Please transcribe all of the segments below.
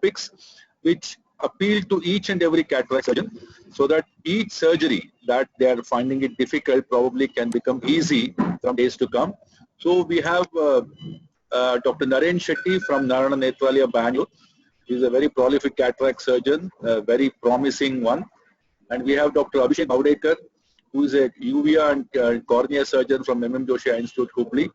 topics which appeal to each and every cataract surgeon, so that each surgery that they are finding it difficult probably can become easy from days to come. So we have Dr. Naren Shetty from Narayana Netralaya, Bangalore. He is a very prolific cataract surgeon, a very promising one. And we have Dr. Abhishek Bhavdekar, who is a uvea and cornea surgeon from MM Joshi Eye Institute, Hubli.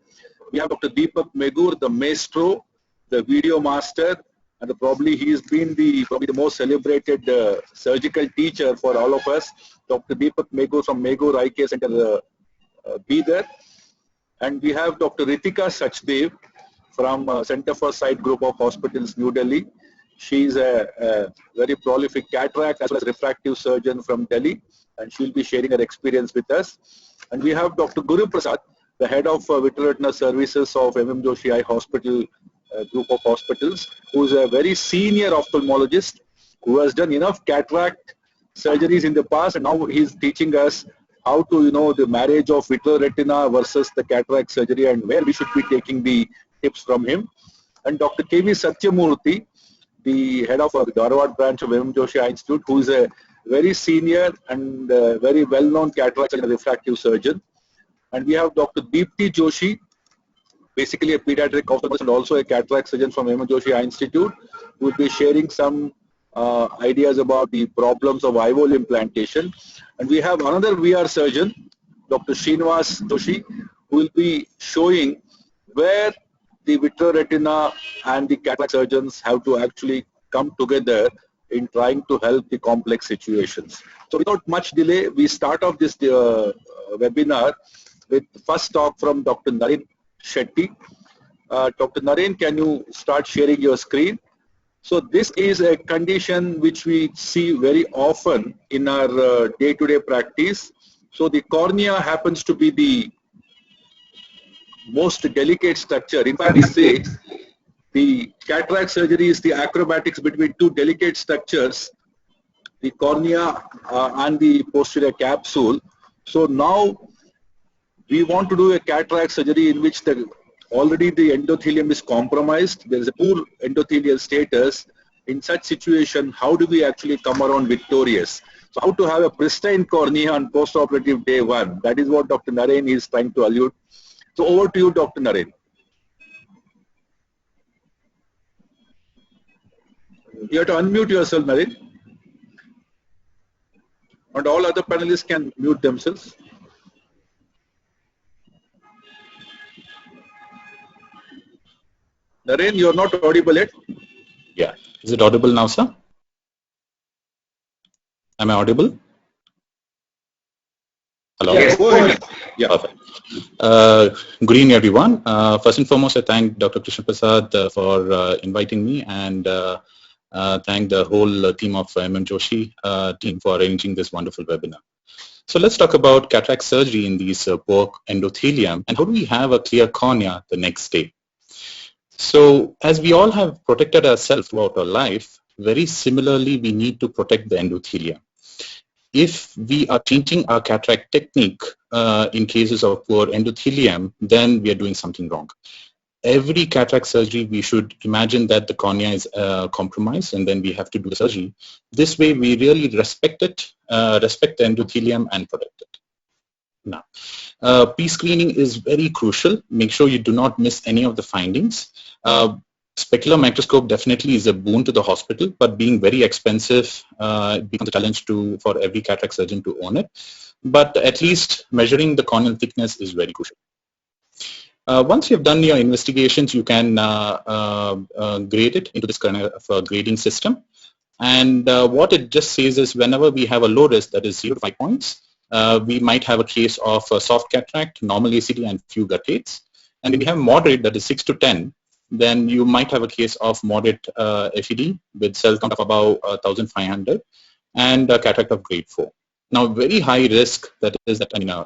We have Dr. Deepak Megur, the maestro, the video master, and probably he has been probably the most celebrated surgical teacher for all of us. Dr. Deepak Megur from Megur Eye Care Center, Bidar. And we have Dr. Ritika Sachdev from Center for Sight Group of Hospitals, New Delhi. She is a very prolific cataract as well as refractive surgeon from Delhi, and she will be sharing her experience with us. And we have Dr. Guru Prasad, the head of Vitreoretina Services of MM Joshi Eye Hospital Group of Hospitals, who is a very senior ophthalmologist who has done enough cataract surgeries in the past, and now he is teaching us how to, the marriage of vitreoretina versus the cataract surgery and where we should be taking the tips from him. And Dr. K.V. Satyamurthy, the head of the Dharwad branch of MM Joshi Eye Institute, who is a very senior and very well-known cataract and refractive surgeon. And we have Dr. Deepti Joshi, basically a pediatric ophthalmologist and also a cataract surgeon from MM Joshi Eye Institute, who will be sharing some ideas about the problems of eyeball implantation. And we have another VR surgeon, Dr. Srinivas Joshi, who will be showing where the vitreoretina and the cataract surgeons have to actually come together in trying to help the complex situations. So without much delay, we start off this webinar with the first talk from Dr. Naren Shetty. Dr. Naren, can you start sharing your screen? So this is a condition which we see very often in our day-to-day practice. So the cornea happens to be the most delicate structure. In fact, we say the cataract surgery is the acrobatics between two delicate structures, the cornea and the posterior capsule. So now we want to do a cataract surgery in which already the endothelium is compromised. There is a poor endothelial status. In such situation, how do we actually come around victorious? So how to have a pristine cornea on post-operative day 1? That is what Dr. Naren is trying to allude. So over to you, Dr. Naren. You have to unmute yourself, Naren. And all other panelists can mute themselves. Naren, you are not audible yet. Yeah. Is it audible now, sir? Am I audible? Hello? Yes, go ahead. Yeah. Perfect. Good evening, everyone. First and foremost, I thank Dr. Krishna Prasad for inviting me, and thank the whole team of MM Joshi team for arranging this wonderful webinar. So let's talk about cataract surgery in these poor endothelium, and how do we have a clear cornea the next day. So as we all have protected ourselves throughout our life, very similarly we need to protect the endothelium. If we are changing our cataract technique in cases of poor endothelium, then we are doing something wrong. Every cataract surgery, we should imagine that the cornea is compromised, and then we have to do the surgery. This way we really respect it, respect the endothelium and protect it. Now, pre-screening is very crucial. Make sure you do not miss any of the findings. Specular microscope definitely is a boon to the hospital, but being very expensive, it becomes a challenge for every cataract surgeon to own it. But at least measuring the corneal thickness is very crucial. Once you have done your investigations, you can grade it into this kind of grading system. And what it just says is whenever we have a low risk, that is 0 to 5 points, we might have a case of soft cataract, normal ACD, and few guttates. And if we have moderate, that is 6 to 10, then you might have a case of moderate FED with cell count of about 1,500 and a cataract of grade 4. Now, very high risk, that is,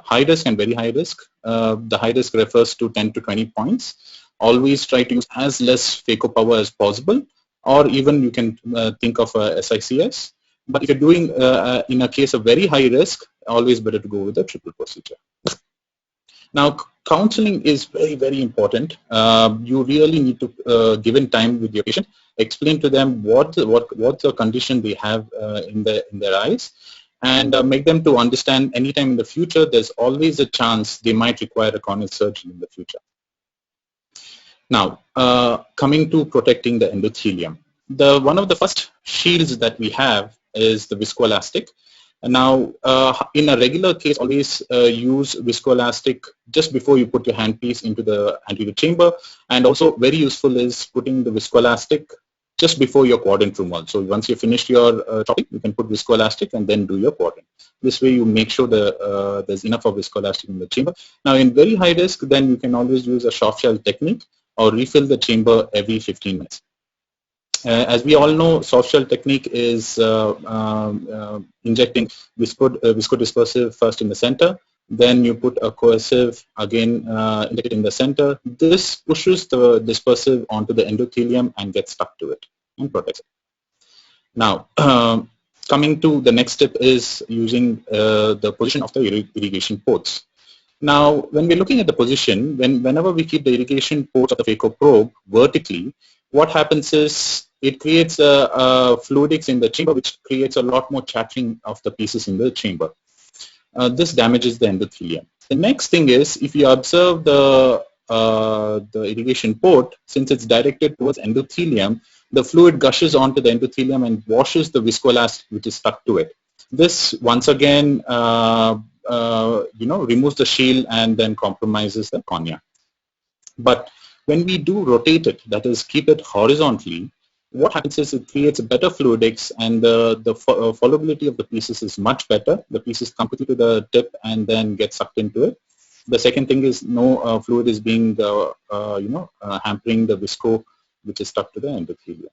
high risk and very high risk. The high risk refers to 10 to 20 points. Always try to use as less phaco power as possible, or even you can think of SICS. But if you're doing in a case of very high risk, always better to go with a triple procedure. Now, counseling is very, very important. You really need to give in time with your patient, explain to them what's the condition they have in their eyes, and make them to understand anytime in the future there's always a chance they might require a corneal surgery in the future. Now, coming to protecting the endothelium, one of the first shields that we have is the viscoelastic. Now, in a regular case, always use viscoelastic just before you put your handpiece into the anterior chamber, and also very useful is putting the viscoelastic just before your quadrant removal. So once you finish your chopping, you can put viscoelastic and then do your quadrant. This way you make sure there's enough of viscoelastic in the chamber. Now in very high risk, then you can always use a soft shell technique or refill the chamber every 15 minutes. As we all know, soft shell technique is injecting viscodispersive first in the center, then you put a coercive again injected in the center. This pushes the dispersive onto the endothelium and gets stuck to it and protects it. Now, coming to the next step is using the position of the irrigation ports. Now, when we're looking at the position, whenever we keep the irrigation ports of the phaco probe vertically, what happens is it creates fluidics in the chamber, which creates a lot more chattering of the pieces in the chamber. This damages the endothelium. The next thing is, if you observe the irrigation port, since it's directed towards endothelium, the fluid gushes onto the endothelium and washes the viscoelastic which is stuck to it. This once again removes the shield and then compromises the cornea. But when we do rotate it, that is keep it horizontally, what happens is it creates a better fluidics, and the followability of the pieces is much better. The pieces come quickly to the tip and then get sucked into it. The second thing is no fluid is being hampering the visco which is stuck to the endothelium.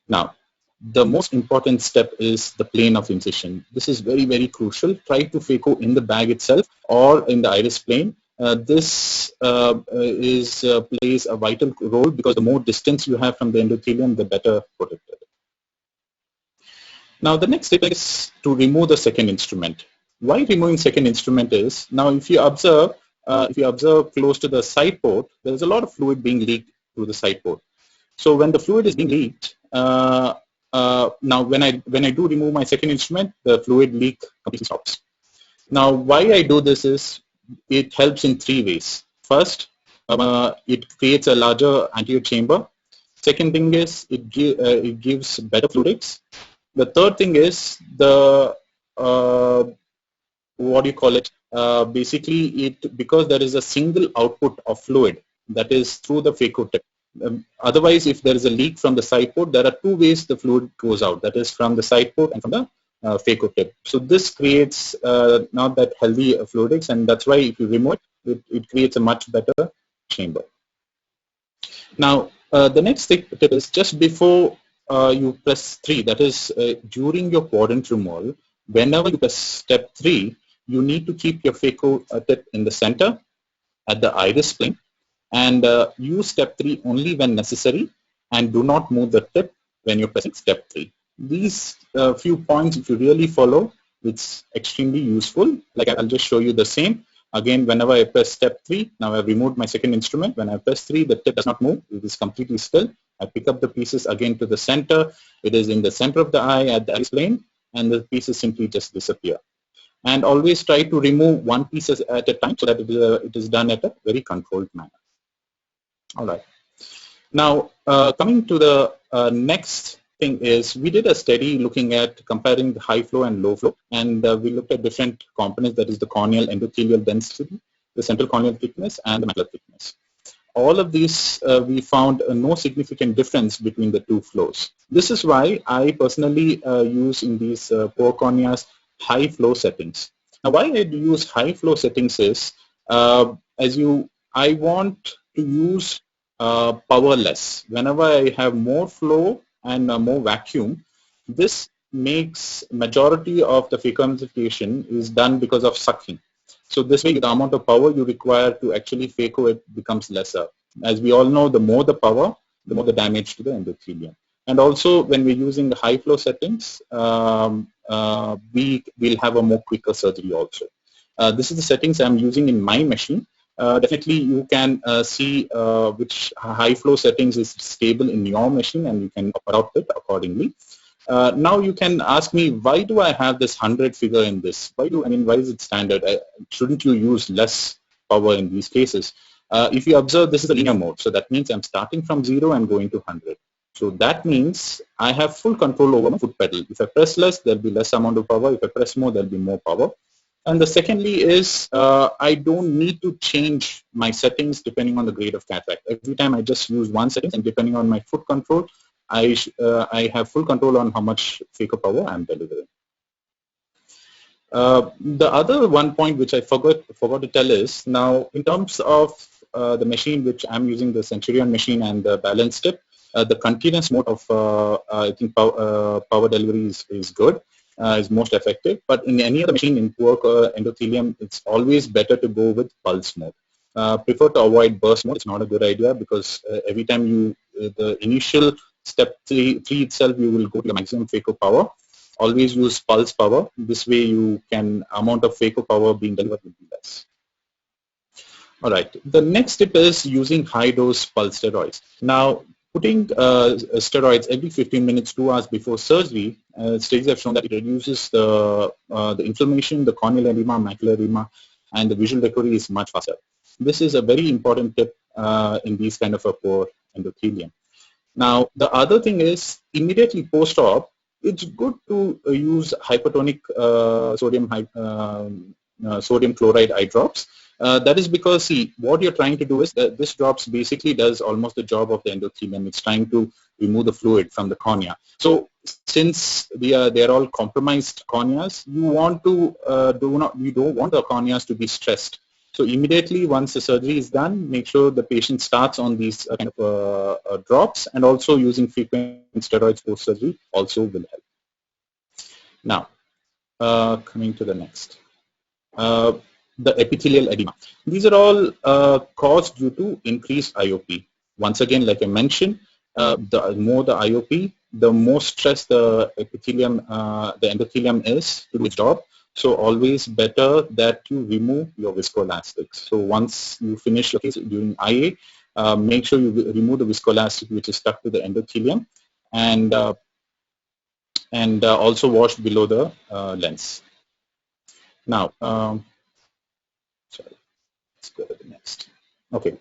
Now, the most important step is the plane of incision. This is very, very crucial. Try to phaco in the bag itself or in the iris plane. This plays a vital role because the more distance you have from the endothelium, the better protected. Now, the next step is to remove the second instrument. Why removing second instrument is, now if you observe close to the side port, there is a lot of fluid being leaked through the side port. So when the fluid is being leaked, now when I do remove my second instrument, the fluid leak completely stops. Now, why I do this is, it helps in three ways. First, it creates a larger anterior chamber. Second thing is it gives better fluidics. The third thing is basically because there is a single output of fluid that is through the phaco tip. Otherwise, if there is a leak from the side port, there are two ways the fluid goes out. That is from the side port and from the phaco tip. So this creates not that healthy fluidics, and that's why if you remove it, it creates a much better chamber. Now, the next tip is just before you press 3, that is during your quadrant removal, whenever you press step 3, you need to keep your phaco tip in the center at the iris plane, and use step 3 only when necessary, and do not move the tip when you're pressing step 3. These few points, if you really follow, it's extremely useful. Like I'll just show you the same. Again, whenever I press step 3, now I've removed my second instrument. When I press 3, the tip does not move. It is completely still. I pick up the pieces again to the center. It is in the center of the eye at the iris plane, and the pieces simply just disappear. And always try to remove one piece at a time so that it is done at a very controlled manner. All right. Now, coming to the next thing is, we did a study looking at comparing the high flow and low flow, and we looked at different components, that is the corneal endothelial density, the central corneal thickness, and the macular thickness. All of these we found no significant difference between the two flows. This is why I personally use in these poor corneas high flow settings. Now, why I use high flow settings is, I want to use powerless. Whenever I have more flow and more vacuum, this makes majority of the phacoemulsification is done because of sucking. So this way, the amount of power you require to actually phaco it becomes lesser. As we all know, the more the power, the more the damage to the endothelium. And also, when we're using the high flow settings, we will have a more quicker surgery also. This is the settings I'm using in my machine. definitely you can see which high flow settings is stable in your machine, and you can adopt it accordingly. Now you can ask me, why do I have this 100 figure in this? Why is it standard? Shouldn't you use less power in these cases? If you observe, this is a linear mode. So that means I'm starting from 0 and going to 100. So that means I have full control over my foot pedal. If I press less, there'll be less amount of power. If I press more, there'll be more power. And the secondly is I don't need to change my settings depending on the grade of cataract. Every time I just use one setting, and depending on my foot control, I have full control on how much phaco power I'm delivering. The other one point which I forgot to tell is, now in terms of the machine which I'm using, the Centurion machine and the balance tip, the continuous mode of I think power delivery is good. Is most effective, but in any other machine in poor endothelium, it's always better to go with pulse mode. Prefer to avoid burst mode. It's not a good idea, because every time you the initial step 3 itself, you will go to the maximum phaco power. Always use pulse power. This way you can, amount of phaco power being delivered will be less. All right, the next tip is using high dose pulse steroids. Now, putting steroids every 15 minutes, 2 hours before surgery, studies have shown that it reduces the inflammation, the corneal edema, macular edema, and the visual recovery is much faster. This is a very important tip in these kind of a poor endothelium. Now, the other thing is, immediately post-op, it's good to use hypertonic sodium chloride eye drops. That is because, see, what you're trying to do is that this drops basically does almost the job of the endothelium. It's trying to remove the fluid from the cornea. So since they're all compromised corneas, you don't want the corneas to be stressed. So immediately once the surgery is done, make sure the patient starts on these kind of drops, and also using frequent steroids post-surgery also will help. Now, coming to the next. The epithelial edema. These are all caused due to increased IOP. Once again, like I mentioned, the more the IOP, the more stress the endothelium is to its job. So always better that you remove your viscoelastics. So once you finish your case during IA, make sure you remove the viscoelastic which is stuck to the endothelium, and also wash below the lens. Now, sorry, let's go to the next. Okay,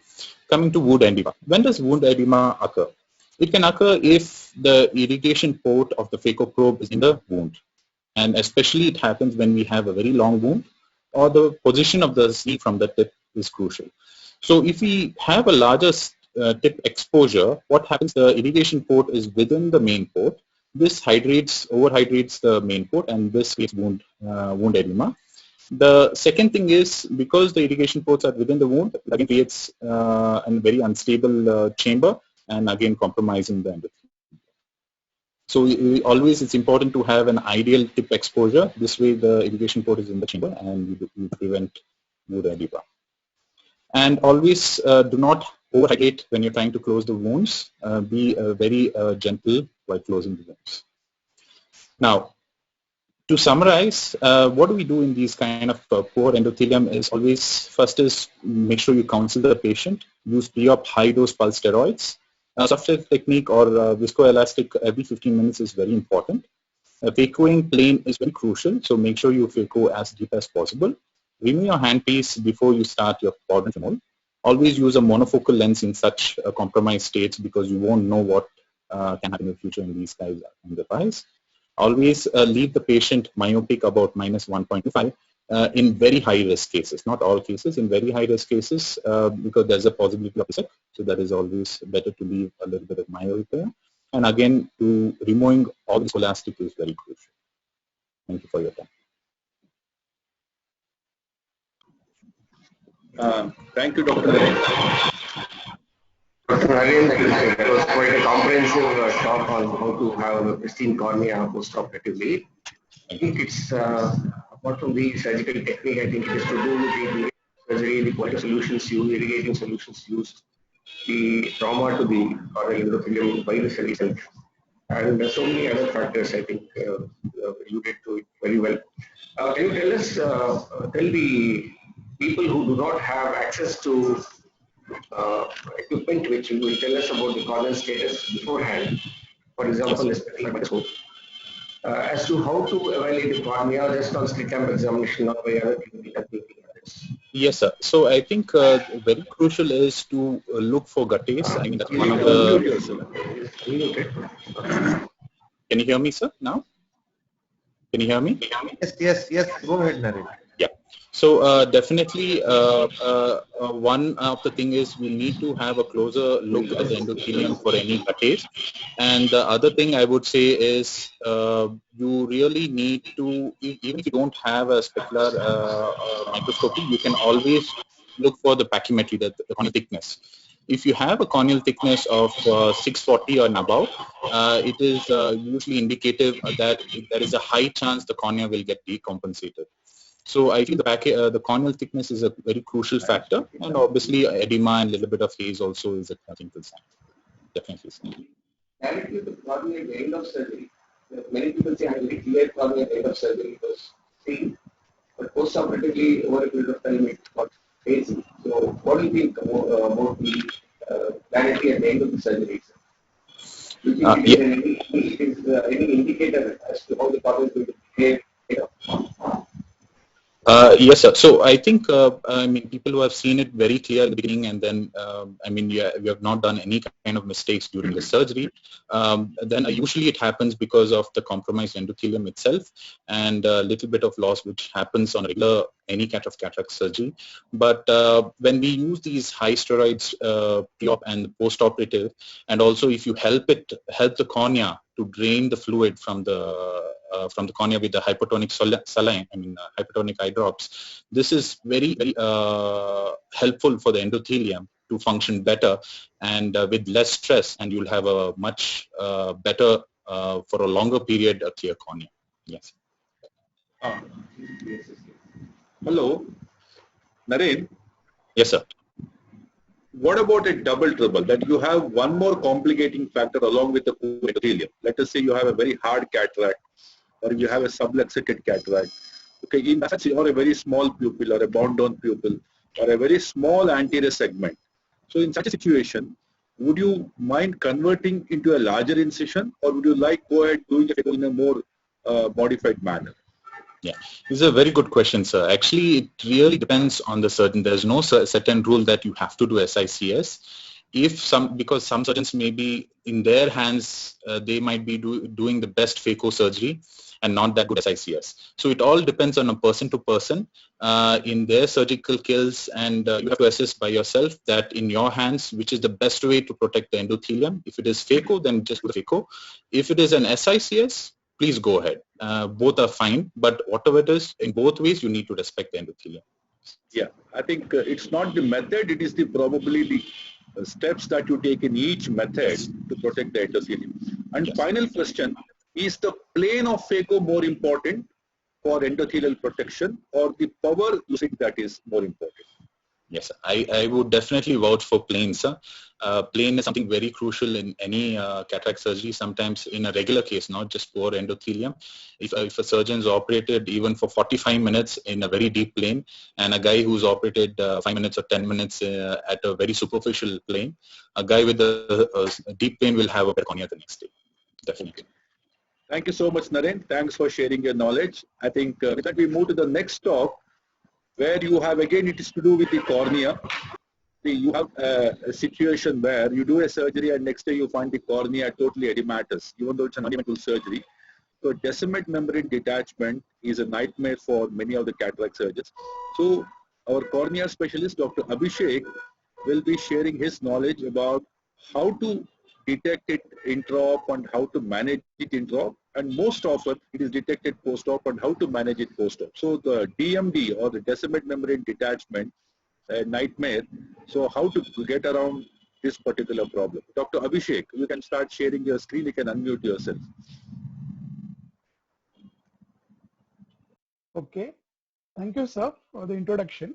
coming to wound edema. When does wound edema occur? It can occur if the irrigation port of the phacoprobe is in the wound. And especially it happens when we have a very long wound, or the position of the sleeve from the tip is crucial. So if we have a larger tip exposure, what happens, the irrigation port is within the main port. This overhydrates the main port, and this creates wound edema. The second thing is, because the irrigation ports are within the wound, it again creates a very unstable chamber, and again compromising the endothelium. So always it's important to have an ideal tip exposure. This way the irrigation port is in the chamber, and you prevent wound edema. And always do not overhydrate when you're trying to close the wounds. Be very gentle while closing the wounds. Now, to summarize, what do we do in these kind of poor endothelium is always, first is make sure you counsel the patient, use pre-op high-dose pulse steroids. Soft technique or viscoelastic every 15 minutes is very important. Phacoing plane is very crucial, so make sure you phaco as deep as possible. Remove your handpiece before you start your quadrant mode. Always use a monofocal lens in such compromised states, because you won't know what can happen in the future in these guys in the eyes. Always leave the patient myopic about -1.25 in very high risk cases, not all cases, in very high risk cases, because there's a possibility of risk. So that is always better to leave a little bit of myopia. And again, removing all the scholastic is very crucial. Thank you for your time. Thank you, Dr. Naren. Dr. Naren, that was quite a comprehensive talk on how to have a pristine cornea post-operatively. I think it's, apart from the surgical technique, I think it is to do with the surgery, the quality of solutions used, irrigating solutions used, the trauma to the corneal endothelium by the cell itself, and so many other factors. I think you did to it very well. Can you tell us, tell the people who do not have access to equipment which will tell us about the corneal status beforehand, for example, a spectral microscope, as to how to evaluate the cornea just on slit lamp examination or by other technique. Yes, sir. So I think very crucial is to look for Gattes. I mean, that's You one need of to unmute the. yourself. Can you hear me, sir? Now? Can you hear me? Yes. Go ahead, Naren. Yeah. So definitely one of the thing is we need to have a closer look at the endothelium for any Gattes. And the other thing I would say is you really need to, even if you don't have a specular microscopy, you can always look for the pachymetry, the corneal thickness. If you have a corneal thickness of 640 or above, it is usually indicative that there is a high chance the cornea will get decompensated. So I feel the corneal thickness is a very crucial factor, and obviously edema and a little bit of haze also is a clinical sign. Definitely. Directly the cornea at the end of surgery. Many people say I have very clear cornea at the end of surgery because seen, but post-operatively over a period of time it got hazy. So what do you think about the clarity at the end of the surgery? Do you think it is any indicator as to how the cornea is going to behave? Yes, sir. So I think, I mean, people who have seen it very clear at the beginning and then, I mean, you have not done any kind of mistakes during the surgery, then usually it happens because of the compromised endothelium itself and a little bit of loss which happens on regular, any kind of cataract surgery. But when we use these high steroids pre-op and post-operative, and also if you help the cornea to drain the fluid from the cornea with the hypertonic saline, hypertonic eye drops. This is very, very helpful for the endothelium to function better and with less stress, and you'll have a much better, for a longer period, a clear cornea. Yes. Hello, Naren. Yes, sir. What about a double trouble that you have one more complicating factor along with the endothelium? Let us say you have a very hard cataract, or you have a subluxated cataract. Okay, in that or a very small pupil or a bound down pupil or a very small anterior segment. So in such a situation, would you mind converting into a larger incision, or would you like go ahead doing it in a more modified manner? Yeah, this is a very good question, sir. Actually, it really depends on the surgeon. There's no certain rule that you have to do SICS. Because some surgeons may be in their hands, they might be doing the best phaco surgery and not that good SICS. So it all depends on a person to person in their surgical skills, and you have to assess by yourself that in your hands, which is the best way to protect the endothelium. If it is phaco, then just do the phaco. If it is an SICS, please go ahead. Both are fine, but whatever it is, in both ways, you need to respect the endothelium. Yeah, I think it's not the method, it is probably the steps that you take in each method to protect the endothelium. And yes. Final question, is the plane of phaco more important for endothelial protection, or the power using that is more important? Yes, I would definitely vouch for plane, sir. Plane is something very crucial in any cataract surgery, sometimes in a regular case, not just for endothelium. If a surgeon's operated even for 45 minutes in a very deep plane, and a guy who's operated 5 minutes or 10 minutes at a very superficial plane, a guy with a deep plane will have a better cornea the next day, definitely. Thank you so much, Naren. Thanks for sharing your knowledge. I think with that we move to the next talk, where you have, again, it is to do with the cornea. You have a situation where you do a surgery and next day you find the cornea totally edematous, even though it's an ornamental surgery. So Descemet membrane detachment is a nightmare for many of the cataract surgeons. So our cornea specialist, Dr. Abhishek, will be sharing his knowledge about how to detect it intra-op and how to manage it intra-op, and most often it is detected post-op and how to manage it post-op. So the DMD, or the Descemet membrane detachment, a nightmare. So how to get around this particular problem? Dr. Abhishek, you can start sharing your screen. You can unmute yourself. Okay, thank you, sir, for the introduction.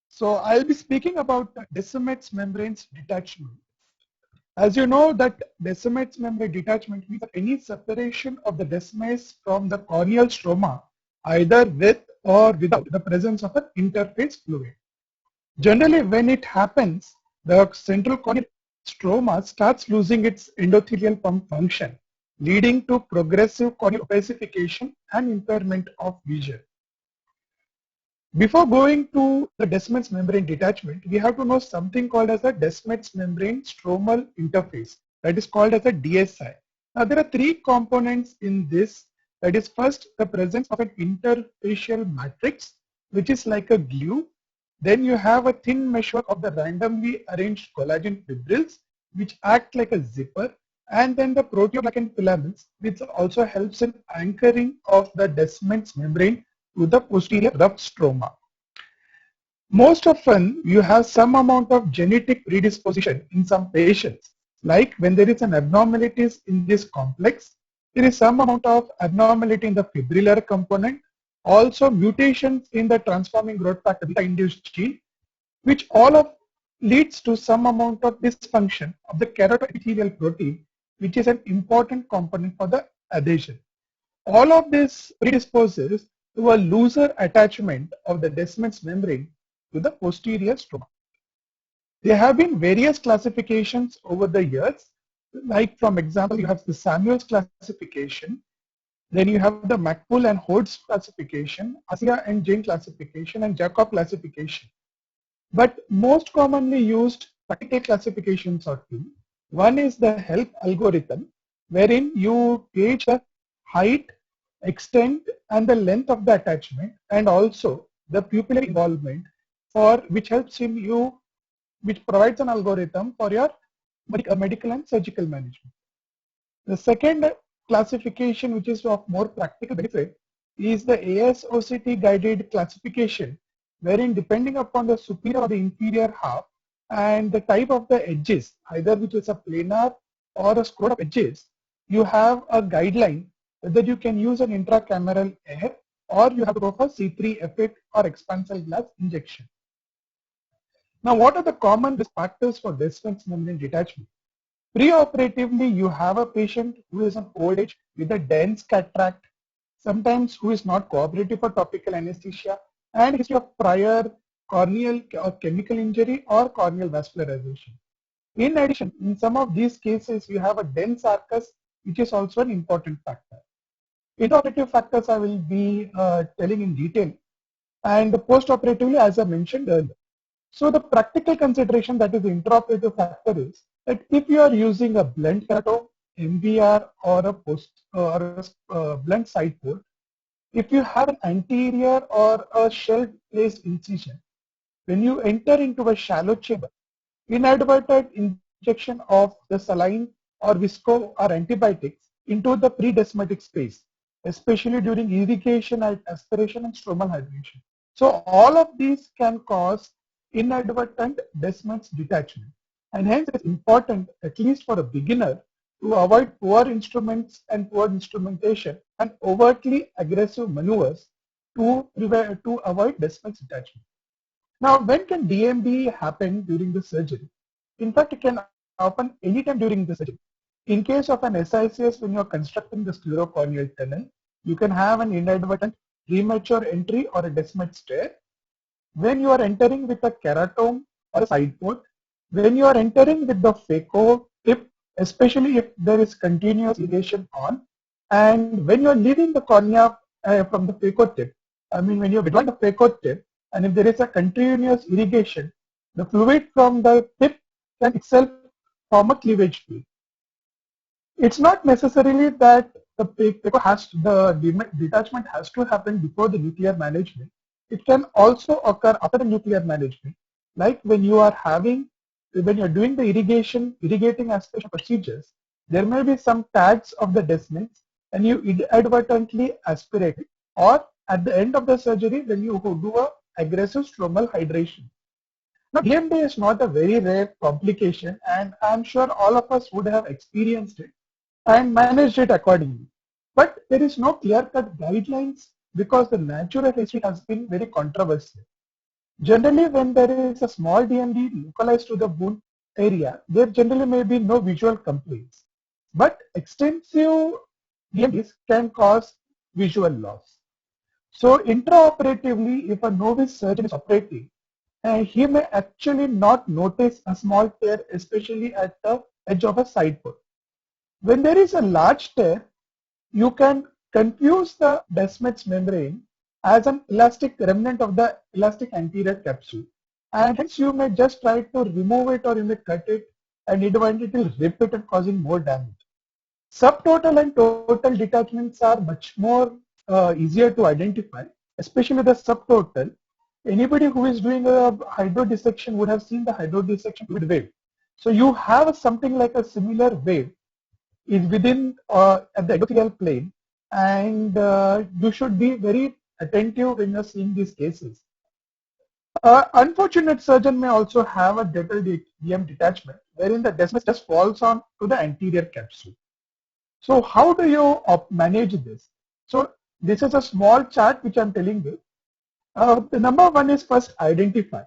So I'll be speaking about Descemet's membranes detachment. As you know, that Descemet's membrane detachment means any separation of the descemes from the corneal stroma, either with or without the presence of an interface fluid. Generally, when it happens, the central corneal stroma starts losing its endothelial pump function, leading to progressive corneal opacification and impairment of vision. Before going to the Descemet's membrane detachment, we have to know something called as a Descemet's membrane stromal interface, that is called as a DSI. Now, there are three components in this. That is, first, the presence of an interfacial matrix, which is like a glue. Then you have a thin meshwork of the randomly arranged collagen fibrils, which act like a zipper. And then the proteoglycan filaments, which also helps in anchoring of the Descemet's membrane to the posterior rough stroma. Most often, you have some amount of genetic predisposition in some patients. Like when there is an abnormalities in this complex, there is some amount of abnormality in the fibrillar component, also mutations in the transforming growth factor beta-induced gene, which all of leads to some amount of dysfunction of the keratoepithelial protein, which is an important component for the adhesion. All of this predisposes to a looser attachment of the Descemet's membrane to the posterior stroma. There have been various classifications over the years, like from example, you have the Samuels classification, then you have the McPool and Hodes classification, Asia and Jane classification, and Jacob classification. But most commonly used practical classifications are two. One is the HELP algorithm, wherein you gauge the height, extent, and the length of the attachment, and also the pupillary involvement, for which helps in you, which provides an algorithm for your medical and surgical management. The second classification, which is of more practical benefit, is the ASOCT guided classification, wherein depending upon the superior or the inferior half and the type of the edges, either which is a planar or a scroll of edges, you have a guideline whether you can use an intracameral air or you have to go for C3F8 or expansile glass injection. Now, what are the common risk factors for Descemet's membrane detachment? Preoperatively, you have a patient who is an old age with a dense cataract, sometimes who is not cooperative for topical anesthesia, and history of prior corneal or chemical injury or corneal vascularization. In addition, in some of these cases, you have a dense arcus, which is also an important factor. Intraoperative factors I will be telling in detail, and postoperatively, as I mentioned earlier. So the practical consideration that is the intraoperative factor is that if you are using a blunt keratome, MBR, or a blunt side port, if you have an anterior or a shell-placed incision, when you enter into a shallow chamber, inadvertent injection of the saline or visco or antibiotics into the predescemetic space, especially during irrigation, aspiration, and stromal hydration. So all of these can cause inadvertent Descemet's detachment, and hence it is important, at least for a beginner, to avoid poor instruments and poor instrumentation and overtly aggressive maneuvers to avoid Descemet's detachment. Now, when can DMD happen during the surgery? In fact, it can happen anytime during the surgery. In case of an SICS, when you are constructing the sclerocorneal tunnel, you can have an inadvertent premature entry or a Descemet's tear. When you are entering with a keratome or a side port, when you are entering with the phaco tip, especially if there is continuous irrigation on, and when you are leaving the cornea from the phaco tip, I mean when you are withdrawing the phaco tip, and if there is a continuous irrigation, the fluid from the tip can itself form a cleavage field. It's not necessarily that the detachment has to happen before the nuclear management. It can also occur after the nuclear management, like when you are doing the irrigating aspiration procedures, there may be some tags of the Descemet's and you inadvertently aspirate it, or at the end of the surgery when you do a aggressive stromal hydration. Now, DMD is not a very rare complication, and I'm sure all of us would have experienced it and managed it accordingly. But there is no clear-cut guidelines because the natural history has been very controversial. Generally, when there is a small DMD localized to the wound area, there generally may be no visual complaints. But extensive DMDs can cause visual loss. So intraoperatively, if a novice surgeon is operating, he may actually not notice a small tear, especially at the edge of a side port. When there is a large tear, you can confuse the Descemet's membrane as an elastic remnant of the elastic anterior capsule, and hence you may just try to remove it or you may cut it, and it will rip it and causing more damage. Subtotal and total detachments are much more easier to identify, especially the subtotal. Anybody who is doing a hydrodissection would have seen the hydrodissection fluid wave. So you have something like a similar wave is within at the endothelial plane, and you should be very attentive when you're seeing these cases. Unfortunate surgeon may also have a dental DM detachment wherein the Descemet just falls on to the anterior capsule. So how do you manage this? So this is a small chart which I'm telling you. The number one is first identify,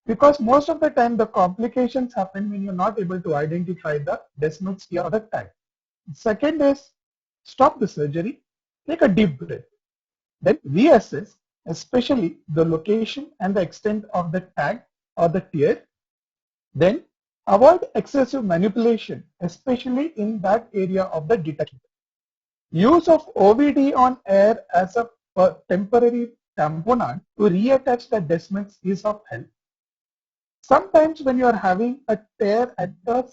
because most of the time the complications happen when you're not able to identify the Descemet's tear or the tag. Second is stop the surgery, take a deep breath, then reassess, especially the location and the extent of the tag or the tear. Then avoid excessive manipulation, especially in that area of the detachment. Use of OVD on air as a temporary tamponade to reattach the Descemet is of help. Sometimes when you are having a tear at the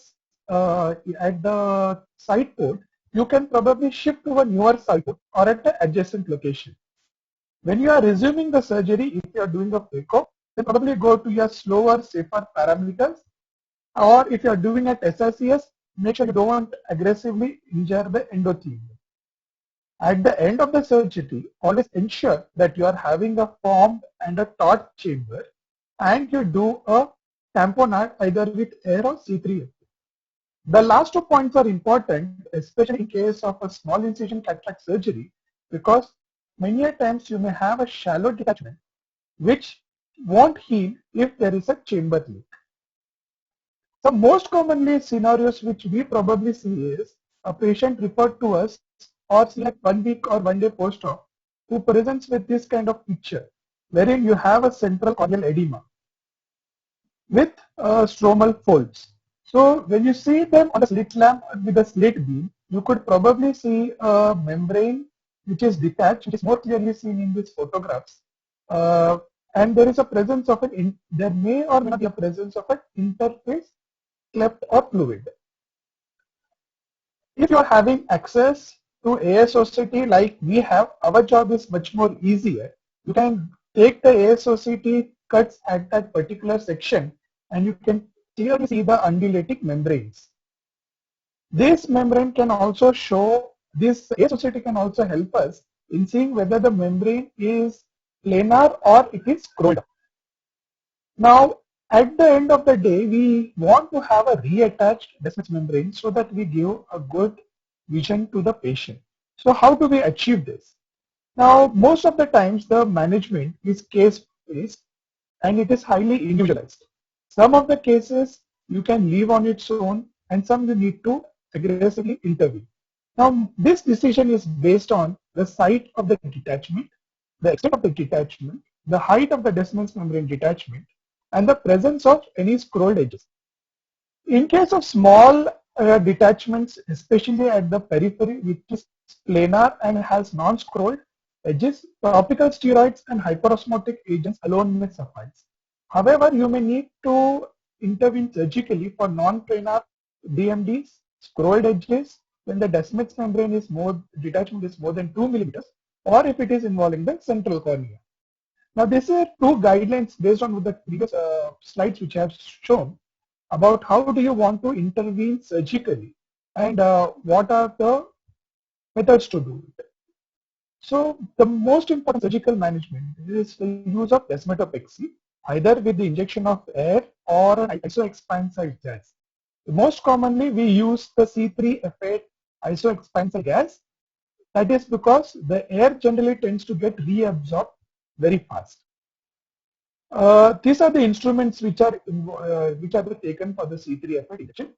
side port, you can probably shift to a newer side port or at the adjacent location. When you are resuming the surgery, if you are doing a phaco, then probably go to your slower, safer parameters. Or if you are doing at SRCS, make sure you don't aggressively injure the endothelium. At the end of the surgery, always ensure that you are having a formed and a taut chamber, and you do a tamponade either with air or C3F. The last 2 points are important, especially in case of a small incision cataract surgery, because many a times you may have a shallow detachment which won't heal if there is a chamber leak. The most commonly scenarios which we probably see is a patient referred to us or see like 1 week or 1 day post-op who presents with this kind of picture wherein you have a central corneal edema with stromal folds. So when you see them on a slit lamp with a slit beam, you could probably see a membrane which is detached, which is more clearly seen in these photographs. And there is a presence of there may or may not be a presence of an interface cleft or fluid. If you are having access to ASOCT like we have, our job is much more easier. You can take the ASOCT cuts at that particular section and you can clearly see the undulating membranes. This membrane can also show, this ASOCT can also help us in seeing whether the membrane is planar or it is scrolled up. Now, at the end of the day, we want to have a reattached Descemet membrane so that we give a good vision to the patient. So how do we achieve this? Now, most of the times the management is case-based and it is highly individualized. Some of the cases you can leave on its own and some you need to aggressively intervene. Now, this decision is based on the site of the detachment, the extent of the detachment, the height of the Descemet membrane detachment, and the presence of any scrolled edges. In case of small detachments, especially at the periphery, which is planar and has non-scrolled edges, topical steroids and hyperosmotic agents alone may suffice. However, you may need to intervene surgically for non-planar DMDs, scrolled edges, when the Descemet membrane is detachment is more than 2 millimeters, or if it is involving the central cornea. Now, these are two guidelines based on the previous slides which I have shown about how do you want to intervene surgically and what are the methods to do it. So, the most important surgical management is the use of desmetopexy, either with the injection of air or an isoexpansile gas. Most commonly, we use the C3F8 isoexpansile gas. That is because the air generally tends to get reabsorbed very fast. These are the instruments which are taken for the C3F8 injection.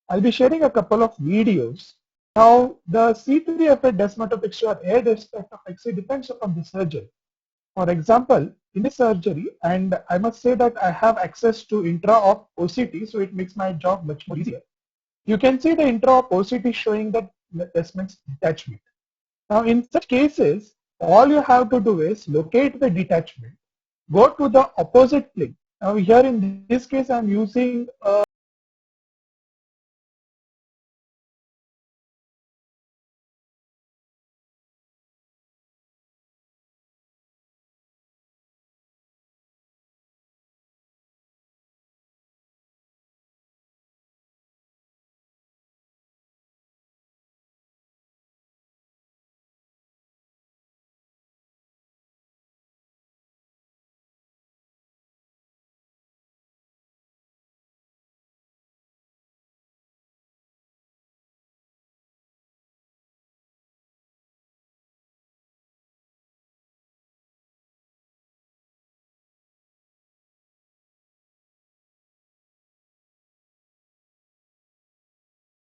I'll be sharing a couple of videos Now, the C3FA desmatopic or air aspect of X-ray depends upon the surgery. For example, in the surgery, and I must say that I have access to intra-op OCT, so it makes my job much more easier. You can see the intra-op OCT showing that Descemet's detachment. Now, in such cases, all you have to do is locate the detachment, go to the opposite plane. Now, here in this case, I'm using a